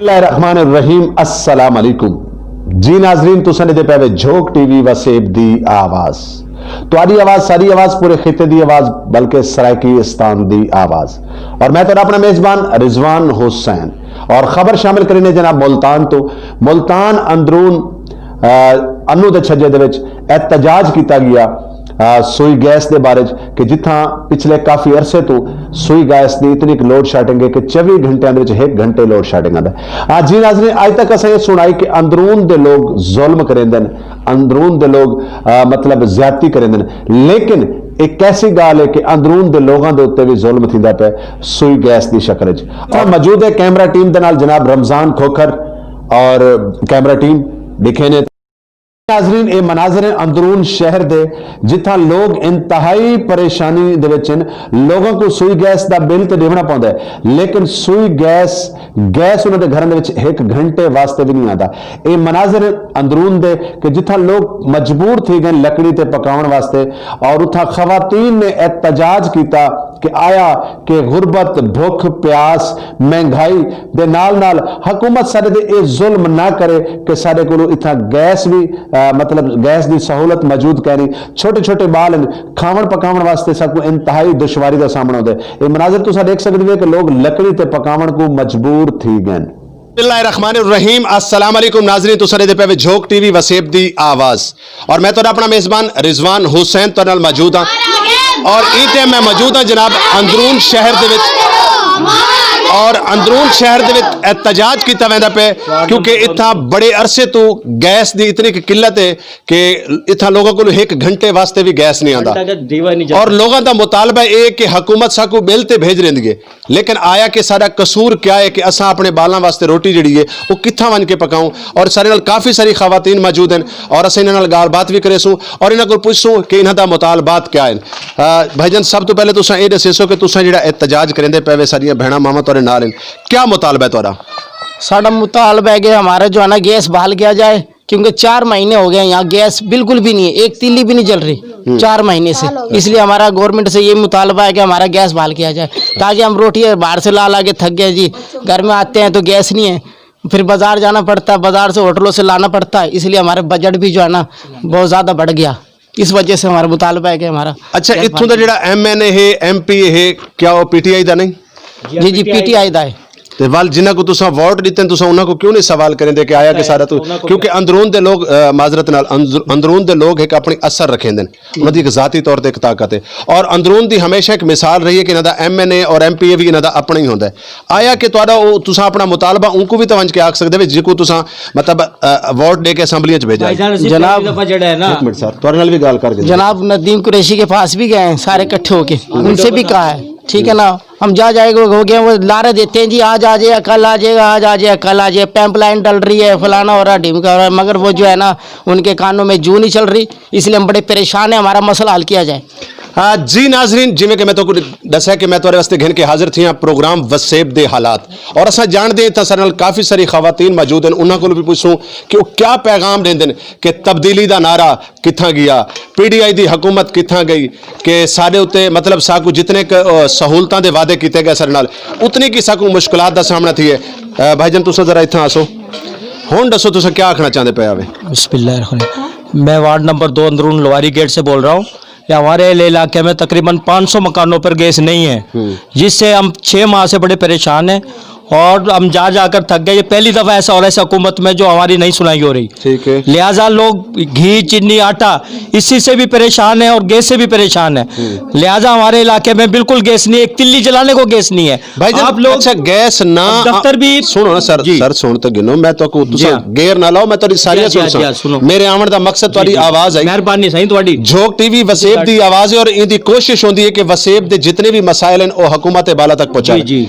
बिस्मिल्लाहिर्रहमानिर्रहीम अस्सलाम अलैकुम जी नाजरीन तुसां दे पे झोंक टीवी वसेब दी आवाज तुहाडी आवाज सारी आवाज पूरे खिते दी आवाज बल्कि सराइकीस्तान दी आवाज और मैं तो अपना मेजबान रिजवान हुसैन और खबर शामिल करीने जनाब मुल्तान तो मुल्तान अंदरून अनु दे छज्जे दे विच एहतजाज किया गया सुई गैस के बारे कि जिथा पिछले काफी अरसे तो सुई गैस की इतनी लोड शेडिंग है कि 24 घंटे 1 घंटे लोड शेडिंग आता जी नाज़रीन आज तक असें सुनाई कि अंदरून दे लोग जुल्म करेंदे अंदरून दे लोग मतलब ज्यादती करेंदे लेकिन एक ऐसी गाल है कि अंदरून दे लोगों के उत्ते भी जुल्म थींदा पे सुई गैस की शक्ल और मौजूद है कैमरा टीम दे नाल जनाब रमजान खोखर और कैमरा टीम दिखे ने नाज़रीन ये मनाजर अंदरून शहर दे जिथा लोग इंतहाई परेशानी दे विच लोगों को सुई गैस का बिल तो देना पौंदा है लेकिन सुई गैस उन्होंने घरों दे विच 1 घंटे वास्ते भी नहीं आता ये मनाजर अंदरून दे कि जिथा लोग मजबूर थी गए लकड़ी ते पकाउण वास्ते और उथा खवातीन ने एहतजाज किया कि आया कि गुरबत भुख प्यास महंगाई दे नाल नाल हुकूमत साडे दे ये जुल्म ना करे कि साडे कोल इथा गैस भी मतलब गैस की सहूलत मौजूद कहनी छोटे छोटे बाल खावन पकावन वास्ते सबको इंतहाई दुश्वारी का सामना होता है ये मनाजर तुम देख सकते हो कि लोग लकड़ी ते पकावन को मजबूर थी गए बिस्मिल्लाहिर्रहमानिर्रहीम अस्सलाम वालेकुम नाज़रीन तुसां दे पे झोंक टीवी वसेब दी आवाज और मैं तो अपना मेजबान रिजवान हुसैन तो नाल मौजूद हाँ और इस मैं मौजूद हाँ जनाब अंदरून शहर दे विच और अंदरून शहर दे विच एहतजाज किया वैंदा पे क्योंकि इतना बड़े अरसे तो गैस की इतनी किल्लत है कि इतना लोगों को 1 घंटे वास्ते भी गैस नहीं आता और लोगों का मुतालबा ये कि हुकूमत साकू बिल ते भेज रही है लेकिन आया कि सारा कसूर क्या है कि असा अपने बालों वास्ते रोटी जी है वो कित्था वन के पकाऊं और सारे नाल काफ़ी सारी खवातीन मौजूद हैं और अस इन्हां नाल गाल बात भी करे सूँ और इन्हां को पुछसूँ कि इन्हां दा मुतालबात क्या है भाईजान सब तो पहले तुसां ये दसो कि तुसां जिहड़ा एहतजाज करेंदे पे सारियां भैणां मावां तुहाडे नाल हैं क्या मुतालबा है तुहाडा साडा मुतालबा है कि हमारा जो है ना गैस बहाल किया जाए क्योंकि 4 महीने हो गए यहाँ गैस बिल्कुल भी नहीं है एक तीली भी नहीं जल रही 4 महीने से इसलिए हमारा गवर्नमेंट से ये मुतालबा है कि हमारा गैस बहाल किया जाए ताकि हम रोटी बाहर से ला के थक गए जी घर में आते हैं तो गैस नहीं है फिर बाजार जाना पड़ता है बाजार से होटलों से लाना पड़ता है इसलिए हमारे बजट भी जो है ना बहुत ज़्यादा बढ़ गया इस वजह से हमारा मुतालबा है कि हमारा अच्छा इत्थों दा जिहड़ा MNA है MP है क्या वो PTI दा नहीं जी PTI दा है ते वाल जिन्हां को तुसां वोट दिते तुसां उन्हां को क्यों नहीं सवाल करेंदे कि आया कि सारा तो क्योंकि अंदरून दे लोग माजरत नाल अंदरून दे लोग एक अपनी असर रखेंदे उन्हां दी एक जाती तौर ते एक ताकत है और अंदरून दी हमेशा एक मिसाल रही है कि इन्हां दा MNA और MPA भी इन्हां दा अपना ही होंदा है आया कि तुहाडा ओ तुसां अपना मुतालबा उनको भी तवंज के आख सकदे वे जिको तुसां मतलब वोट दे के असेंबली च भेजा जनाब जेड़ा है ना एक मिनट सर तुहाडे नाल भी गाल करके जनाब नदीम कुरैशी के पास भी गए हैं सारे इकट्ठे होके उनसे भी कहा है ठीक है ना हम जाएगा हो गए वो लारे देते हैं जी आज आ जाए कल आ जाएगा आज आ जाए कल आ जाए पैंप लाइन डल रही है फलाना हो रहा ढीमका हो रहा है मगर वो जो है ना उनके कानों में जू नहीं चल रही इसलिए हम बड़े परेशान हैं हमारा मसला हल किया जाए हाँ जी नाजरीन जिमें कि मैं तो दसा कि मैं तुहाडे वास्ते घिन के हाजिर थी प्रोग्राम वसेब दे हालात और असा जानते हैं सारे नाल काफ़ी सारी खवातीन मौजूद हैं उन्होंने को भी पूछूँ कि वो क्या पैगाम देंदे कि तब्दीली का नारा कित्था गया PTI की हुकूमत कित्था गई कि साढ़े उत्ते मतलब साकू जितने सहूलतां दे वादे किए गए सारे नाल उतनी की साकू मुश्किलात का सामना थी है भाईजान तुस जरा इत्थां आसो हुण दसो तुस क्या आखना चाहते पे आवे बिस्मिल्लाह मैं वार्ड नंबर 2 अंदरून लोहारी गेट से बोल रहा हूँ हमारे इलाके में तकरीबन 500 मकानों पर गैस नहीं है जिससे हम 6 माह से बड़े परेशान हैं और हम जाकर थक गए ये पहली दफ़ा ऐसा हो रहा है हुकूमत में जो हमारी नहीं सुनाई हो रही ठीक है लिहाजा लोग घी चीनी आटा इसी से भी परेशान है और गैस से भी परेशान है लिहाजा हमारे इलाके में बिल्कुल गैस नहीं है एक तिल्ली जलाने को गैस नहीं है भाई आप लोग अच्छा गैस ना दफ्तर भी सुनो ना सर सुन तो गिनो मैं तो गेर ना लाओ मैं तो सारी सुनो मेरे आवन का मकसद तुम्हारी आवाज है मेहरबानी सही तुम्हारी झोंक टीवी वसेब दी आवाज है और इनकी कोशिश होती है कि वसेब दे जितने भी मसाइल हैं वो हुकूमत बाला तक पहुंचाए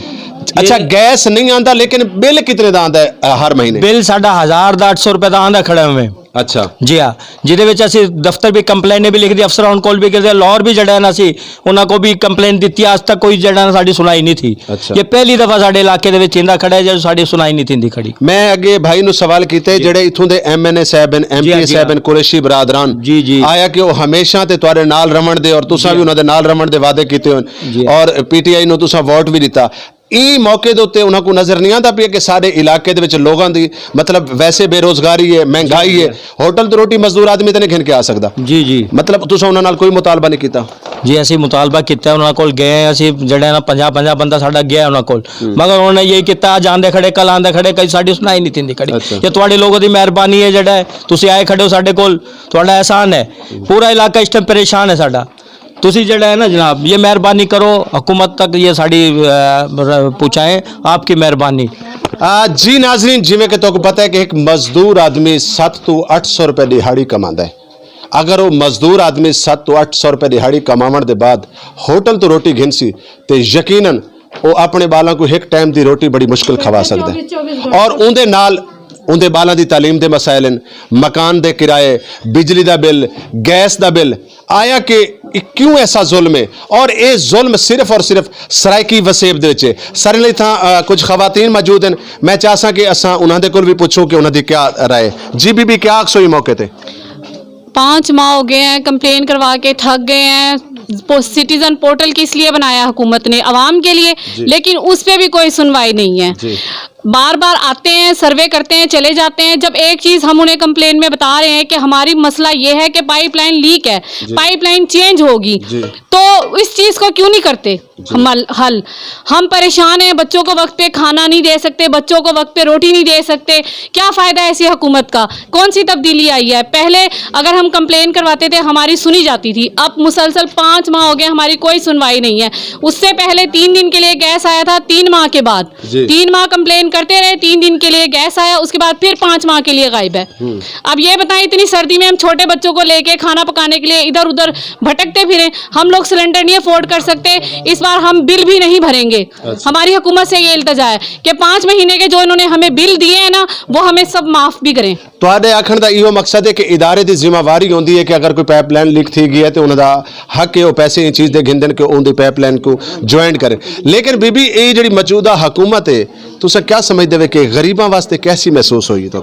अच्छा गैस नहीं आता लेकिन बिल कितने का आता है हर महीने बिल साडा 1800 रुपए का आंदा खड़े हुए अच्छा जी हाँ जिहदे विच असीं दफ्तर भी कंप्लेन भी लिख दी अफसरां उन कोल भी कर लाहौर भी जड़ा ना सी उन्हां को भी कंप्लेन दी आज तक कोई जड़ा ना साडी सुनाई नहीं थी अच्छा। ये पहली दफा साडे इलाके दे विच इंदा खड़ा है जो साडी सुनाई नहीं थी खड़ी मैं अगे भाई नु सवाल कीते जेड़े इथों दे MNA साहब हैं MP साहब हैं कुरैशी बरादरान जी आया कि वो हमेशा ते तुहाडे नाल रमण दे और तुसां भी उन्हां दे नाल रमण दे वादे कीते होन और PTI नु तुसां वोट भी दिता ਇਹ ਮੌਕੇ ਦੇ ਉੱਤੇ ਉਹਨਾਂ ਨੂੰ ਨਜ਼ਰ ਨਹੀਂ ਆਉਂਦਾ ਪਿਆ ਕਿ ਸਾਡੇ ਇਲਾਕੇ ਦੇ ਵਿੱਚ ਲੋਕਾਂ ਦੀ ਮਤਲਬ ਵੈਸੇ ਬੇਰੋਜ਼ਗਾਰੀ ਹੈ, ਮਹਿੰਗਾਈ ਹੈ, ਹੋਟਲ ਤੇ ਰੋਟੀ ਮਜ਼ਦੂਰ ਆਦਮੀ ਤਾਂ ਨਹੀਂ ਖਿਣ ਕੇ ਆ ਸਕਦਾ। जी जी ਮਤਲਬ ਤੁਸੀਂ ਉਹਨਾਂ ਨਾਲ ਕੋਈ ਮੁਤਾਲਬਾ ਨਹੀਂ ਕੀਤਾ? जी ਅਸੀਂ ਮੁਤਾਲਬਾ ਕੀਤਾ ਉਹਨਾਂ ਕੋਲ ਗਏ ਅਸੀਂ ਜਿਹੜੇ ਨਾ 50 ਬੰਦਾ ਸਾਡਾ ਗਿਆ ਉਹਨਾਂ ਕੋਲ ਮਗਰ ਉਹਨਾਂ ਨੇ ਇਹ ਕੀਤਾ ਅੱਜ ਆਂਦੇ ਖੜੇ ਕੱਲ ਆਂਦੇ ਖੜੇ ਕਈ ਸਾਡੀ ਸੁਣਾਈ ਨਹੀਂ ਤਿੰਦੀ ਖੜੀ ਇਹ ਤੁਹਾਡੇ ਲੋਗੋਂ ਦੀ ਮਿਹਰਬਾਨੀ ਹੈ ਜਿਹੜਾ ਤੁਸੀਂ ਆਏ ਖੜੇ ਹੋ ਸਾਡੇ ਕੋਲ ਤੁਹਾਡਾ एहसान है पूरा इलाका इस टाइम परेशान है साडा तुसी जड़ा है ना जनाब ये मेहरबानी करो हुकूमत तक ये साड़ी पहुँचाएं आपकी मेहरबानी। जी नाजरीन जिमें कि तो पता है कि एक मजदूर आदमी 700 to 800 रुपए दिहाड़ी कमांदा है अगर वो मजदूर आदमी 700 to 800 रुपए दिहाड़ी कमावन दे बाद होटल तो रोटी घिनसी तो यकीनन वो अपने बालों को एक टाइम दी रोटी बड़ी मुश्किल खवा सकता है और उनके नाल उनके बालों की तालीम के मसाइल मकान के किराए बिजली का बिल गैस का बिल आया कि क्यों ऐसा जुल्म है और ये जुल्म सिर्फ और सिर्फ सरायकी वसेब दे विच है। सारे लिए था कुछ खवातीन मौजूद हैं मैं चाहसा कि असा उन्होंने को भी पूछो कि उन्होंने क्या राय। जी बीबी क्या आखसो ये मौके पे? 5 माह हो गए हैं कंप्लेन करवा के थक गए हैं। सिटीजन पोर्टल किस लिए बनाया हुकूमत ने? आवाम के लिए, लेकिन उस पे भी कोई सुनवाई नहीं है। बार बार आते हैं सर्वे करते हैं चले जाते हैं। जब एक चीज़ हम उन्हें कंप्लेन में बता रहे हैं कि हमारी मसला ये है कि पाइपलाइन लीक है, पाइपलाइन चेंज होगी, तो इस चीज़ को क्यों नहीं करते हल? हम परेशान हैं, बच्चों को वक्त पे खाना नहीं दे सकते, बच्चों को वक्त पे रोटी नहीं दे सकते। क्या फ़ायदा है ऐसी हुकूमत का? कौन सी तब्दीली आई है? पहले अगर हम कंप्लेन करवाते थे हमारी सुनी जाती थी, अब मुसलसल 5 माह हो गए हमारी कोई सुनवाई नहीं है। उससे पहले 3 दिन के लिए गैस आया था, 3 माह के बाद 3 माह कंप्लेन करते रहे, 3 दिन के लिए गैस आया, उसके बाद फिर 5 माह के लिए गायब है। अब ये बताएं इतनी सर्दी में हम छोटे बच्चों को लेके खाना पकाने के लिए इधर उधर भटकते फिरें, हम लोग सिलेंडर नहीं अफोर्ड कर सकते, इस बार हम बिल भी नहीं भरेंगे। हमारी हुकूमत से ये इल्तजा है कि 5 महीने के जो इन्होंने हमें बिल दिए हैं ना वो हमें सब माफ भी करें। ਤੁਹਾਡੇ ਆਖਣ ਦਾ ਇਹੋ ਮਕਸਦ ਹੈ ਕਿ ਇਦਾਰੇ ਦੀ ਜ਼ਿੰਮੇਵਾਰੀ ਹੁੰਦੀ ਹੈ ਕਿ ਅਗਰ ਕੋਈ ਪਾਈਪਲਾਈਨ ਲੀਕ ਥੀ ਗਈ ਹੈ ਤੇ ਉਹਨਾਂ ਦਾ ਹੱਕ ਹੈ ਉਹ ਪੈਸੇ ਇਹ ਚੀਜ਼ ਦੇ ਗਿੰਦਨ ਕਿ ਉਹਦੀ ਪਾਈਪਲਾਈਨ को ज्वाइन करें। लेकिन बीबी ये जी मौजूदा हुकूमत है तुसा क्या समझते हो कि गरीबों वास्ते कैसी महसूस हुई? तो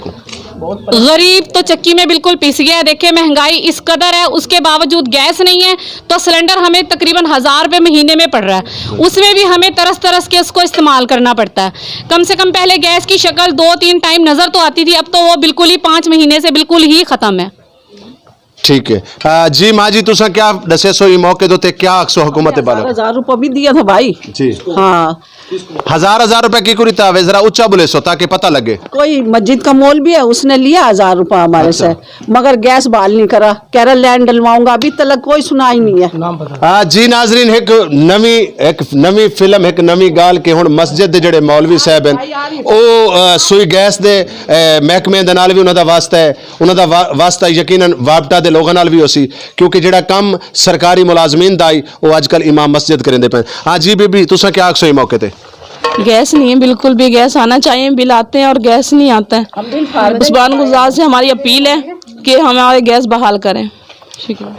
गरीब तो चक्की में बिल्कुल पिस गया है। देखिए महंगाई इस कदर है, उसके बावजूद गैस नहीं है तो सिलेंडर हमें तकरीबन 1000 रुपये महीने में पड़ रहा है, उसमें भी हमें तरस तरस के उसको इस्तेमाल करना पड़ता है। कम से कम पहले गैस की शक्ल 2-3 टाइम नज़र तो आती थी, अब तो वो बिल्कुल ही 5 महीने से बिल्कुल ही ख़त्म है। ठीक है जी माँ जी तुसा क्या दसे सो ये मौके दो क्या अक्सो हुकूमत बालो? 1000 रुपया भी दिया था भाई जी। हाँ 1000 रुपए की कुरीता वे जरा ऊंचा बोले सो ताकि पता लगे। कोई मस्जिद का मोल भी है उसने लिया 1000 रुपया हमारे से, मगर गैस बहाल नहीं करा, कह रहा लैंड डलवाऊंगा, अभी तक कोई सुनाई नहीं है। जी नाजरीन एक नवी फिल्म एक नवी गाल के हुण मस्जिद दे जेड़े मौलवी साहब हैं ओ सुई गैस दे महकमे दे नाल भी उन्हां दा वास्ता है, उन्हां दा वास्ता यकीनन वापटा दे लोगों नाल भी होसी क्योंकि जेड़ा काम सरकारी मुलाजमीन दा आई वो आजकल इमाम मस्जिद करेंदे पे। हाँ जी बीबी तुसा क्या आखसो ये मौके ते? गैस नहीं है बिल्कुल भी, गैस आना चाहिए, बिल आते हैं और गैस नहीं आता है। उस्मान गुजार से हमारी अपील है कि हमारे गैस बहाल करें। शुक्रिया।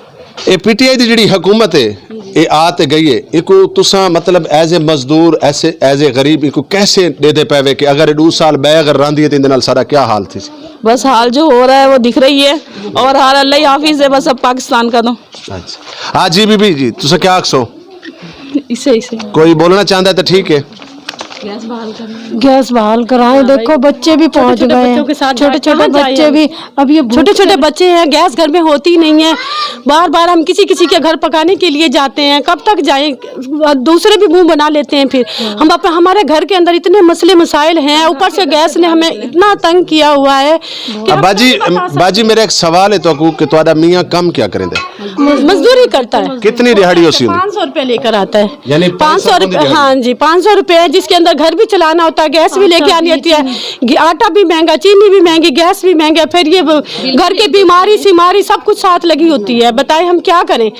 ये पीटीआई की जी हुकूमत है ये आ तो गई है इको तुसा मतलब एज ए मजदूर ऐसे एज ए गरीब इको कैसे दे दे पावे कि अगर 2 साल बै अगर रांधी है तो इनके नाल सारा क्या हाल थी? बस हाल जो हो रहा है वो दिख रही है और हाल अल्लाह ही हाफिज है, बस अब पाकिस्तान का दो। अच्छा हाँ जी बीबी जी तुसा क्या आखसो? इसे कोई बोलना चाहता है तो ठीक है। गैस बहाल कराएं। देखो बच्चे भी पहुंच गए हैं, छोटे छोटे बच्चे भी, अब ये छोटे छोटे बच्चे हैं, गैस घर में होती नहीं है, बार बार हम किसी किसी के घर पकाने के लिए जाते हैं, कब तक जाएं? दूसरे भी मुंह बना लेते हैं। फिर हम हमारे घर के अंदर इतने मसले मसाइल हैं, ऊपर से गैस ने हमें इतना तंग किया हुआ है। बाजी मेरा एक सवाल है तो कि तुम्हारा मियाँ कम क्या करेंगे? मजदूरी करता है। कितनी दिहाड़ी होती है? 500 रुपए लेकर आता है, यानी 500 रुपए। हाँ जी 500 रुपए, जिसके अंदर घर भी चलाना होता है, गैस भी लेके आनी होती है, आटा भी महंगा, चीनी भी महंगी, गैस भी महंगा, फिर ये घर की बीमारी सीमारी सब कुछ साथ लगी होती है। बताएं हम क्या करें?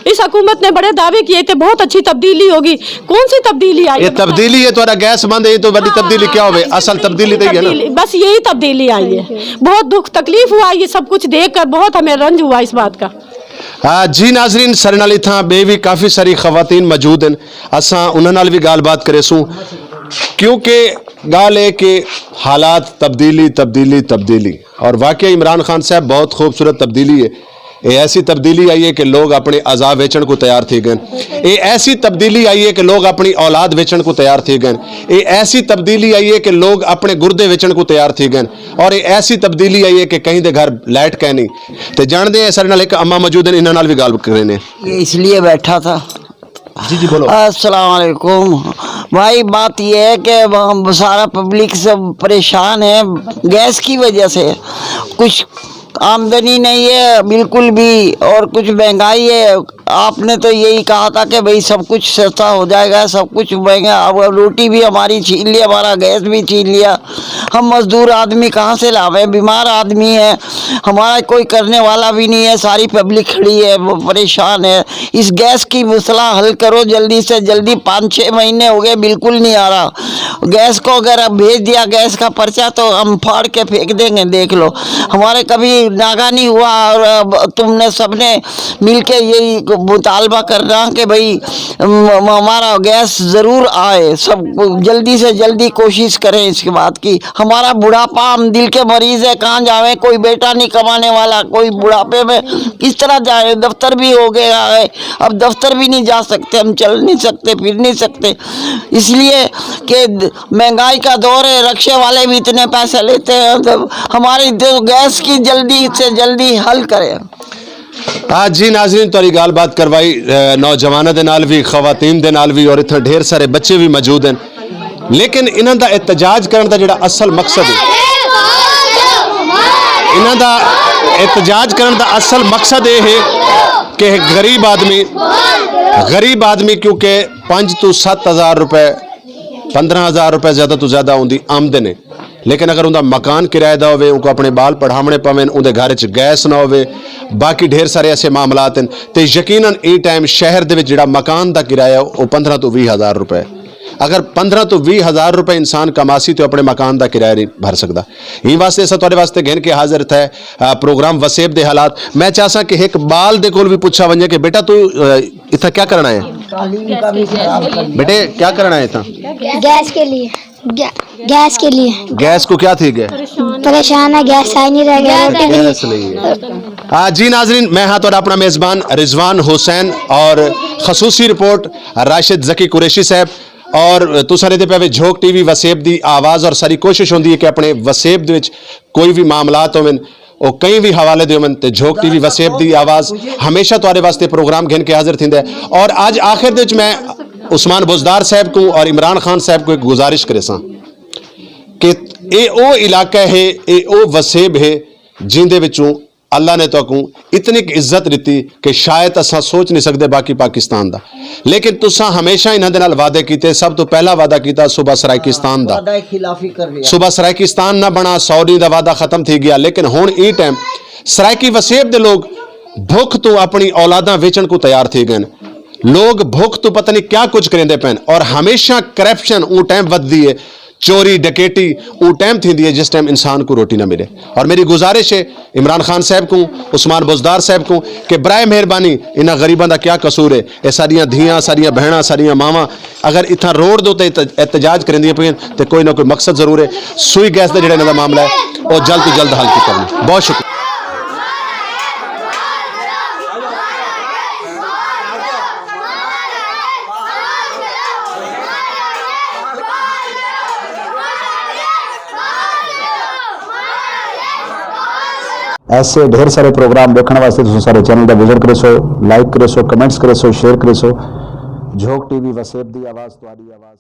इस हुकूमत ने बड़े दावे किए थे बहुत अच्छी तब्दीली होगी, कौन सी तब्दीली आई? ये तब्दीली है तुम्हारा गैस बंद है तो बड़ी तब्दीली क्या हो? असल तब्दीली तो है ना, बस यही तब्दीली आई है। बहुत दुख तकलीफ हुआ ये सब कुछ देख कर, बहुत हमें रंज हुआ इस बात का। जी नाजरीन सर नाल इत्थां बे भी काफ़ी सारी खवातीन मौजूद हैं, असां उन्हां नाल भी गाल बात करे सूं क्योंकि गाल है कि हालात तब्दीली तब्दीली तब्दीली और वाकई इमरान खान साहब बहुत खूबसूरत तब्दीली है ये ऐसी तब्दीली आई है कि लोग अपने अज़ा वेचण को तैयार थी गए। ये ऐसी तब्दीली आई है कि लोग अपनी औलाद वेचण को तैयार थी गए। ये ऐसी तब्दीली आई है कि लोग अपने गुर्दे वेचण को तैयार थी गए। और ये ऐसी तब्दीली आई है कि कहीं दे घर लाइट कह नहीं तो जानते हैं। सर नाल एक अम्मा मौजूद है, इन्हां नाल भी गल कर रहे हैं। ये इसलिए बैठा था। जी जी बोलो। अस्सलाम वालेकुम भाई, बात ये है कि सारा पब्लिक सब परेशान है गैस की वजह से। कुछ आमदनी नहीं है बिल्कुल भी, और कुछ महंगाई है। आपने तो यही कहा था कि भाई सब कुछ सस्ता हो जाएगा, सब कुछ महंगा। अब रोटी भी हमारी छीन लिया, हमारा गैस भी छीन लिया। हम मजदूर आदमी कहाँ से लावे, बीमार आदमी है, हमारा कोई करने वाला भी नहीं है। सारी पब्लिक खड़ी है, वो परेशान है। इस गैस की मसला हल करो जल्दी से जल्दी। 5-6 महीने हो गए बिल्कुल नहीं आ रहा गैस को। अगर अब भेज दिया गैस का पर्चा तो हम फाड़ के फेंक देंगे। देख लो, हमारे कभी नागा नहीं हुआ। और अब तुमने सबने मिलके यही मुतालबा करना कि भाई हमारा गैस ज़रूर आए। सब जल्दी से जल्दी कोशिश करें इसके बाद की। हमारा बुढ़ापा, हम दिल के मरीज़ है, कहाँ जावे, कोई बेटा नहीं कमाने वाला, कोई बुढ़ापे में किस तरह जाए। दफ्तर भी हो गया है, अब दफ्तर भी नहीं जा सकते, हम चल नहीं सकते, फिर नहीं सकते, इसलिए कि महंगाई का दौर है। रक्शे वाले भी इतने पैसे लेते हैं। तो हमारी गैस की जल्दी से जल्दी हल करें। आज जी नाज़रीन तुहाडी गल बात करवाई नौजवानों दे नाल भी, खवातीन दे नाल भी, और इत्थे ढेर सारे बच्चे भी मौजूद हैं। लेकिन इन्हां दा एहतजाज करने का जिहड़ा असल मकसद है, इन्हां दा एहतजाज करने का असल मकसद ये है कि गरीब आदमी क्योंकि 5 तो 7 हज़ार रुपए 15 हज़ार रुपए ज़्यादा तो ज़्यादा उनकी आमदन है। लेकिन अगर उनका मकान किराए का होवे, उनको अपने बाल पढ़ावने पवें, उनके घर च गैस ना होवे, बाकी ढेर सारे ऐसे मामलात हैं, तो यकीनन ई टाइम शहर दे विच जिहड़ा मकान का किराया वो 15 तो 20 हज़ार रुपए। अगर 15 तो 20 हज़ार रुपए इंसान कमासी तो अपने मकान का किराया नहीं भर सकता। ई वास्ते असां तुहाडे वास्ते घेन के हाजिर थे प्रोग्राम वसेब दे हालात। मैं चाहसा कि एक बाल दे कोल भी पूछा वंजे कि बेटा तू इतना क्या करना है? बेटे क्या करना है इतना? गैस के लिए। गैस के लिए। गैस को क्या थी गए? परेशान है, गैस आ नहीं रहा, गैस नहीं है। जी नाजरीन, मैं हाँ तो अपना मेज़बान रिजवान हुसैन और खसूसी रिपोर्ट राशिद ज़की कुरैशी साहब। और तुसां दे पे झोंक टीवी वसेब दी आवाज़, और सारी कोशिश होंदी है कि अपने वसेब दे विच कोई भी मामलात होवन और कई भी हवाले दे होवन ते झोंक टीवी वसेब दी आवाज़ हमेशा तुहाडे वास्ते प्रोग्राम घेन के हाजिर थींदा है। और आज आखिर दे विच मैं उस्मान बुज़दार साहब को और इमरान खान साहब को एक गुजारिश करे सां कि ये ओ इलाका है, ये ओ वसेब है जिंदे विचों अल्लाह ने तो इतनी इज्जत दी कि शायद असां सोच नहीं सकते बाकी पाकिस्तान दा। लेकिन तुसां हमेशा इन्हां दे नाल वादे कीते। सब तो पहला वादा कीता सूबा सराइकिस्तान दा, सूबा सराइकिस्तान ना बना, सऊदी दा वादा खत्म थी गया। लेकिन हुण ई टाइम सराइकी वसेब दे लोग भुख तो अपनी औलादा वेचण को तैयार थी गए। लोग भुख तो पता नहीं क्या कुछ करेंदे पैन, और हमेशा करप्शन ऊ टाइम वधदी है, चोरी डकैती वो टाइम थी है जिस टाइम इंसान को रोटी ना मिले। और मेरी गुजारिश है इमरान खान साहब को, उस्मान बुज़दार साहब को कि बराए मेहरबानी इन्हां गरीबां दा क्या कसूर है? ये सारियां धियां, सारियां बहनां, सारियां मावां अगर इतना रोड दो एहतजाज करेंदियां पे तो कोई ना कोई मकसद जरूर है। सुई गैस का जिहड़ा इन्हां दा मामला है वो जल्द तो जल्द हल कीता। बहुत शुक्रिया। ऐसे ढेर सारे प्रोग्राम देखने वास्ते तुम सारे चैनल का विजिट करे सो, लाइक करे सो, कमेंट्स करे सो, शेयर करे सो। झोंक टीवी वसेब दी आवाज़, तुम्हारी आवाज़।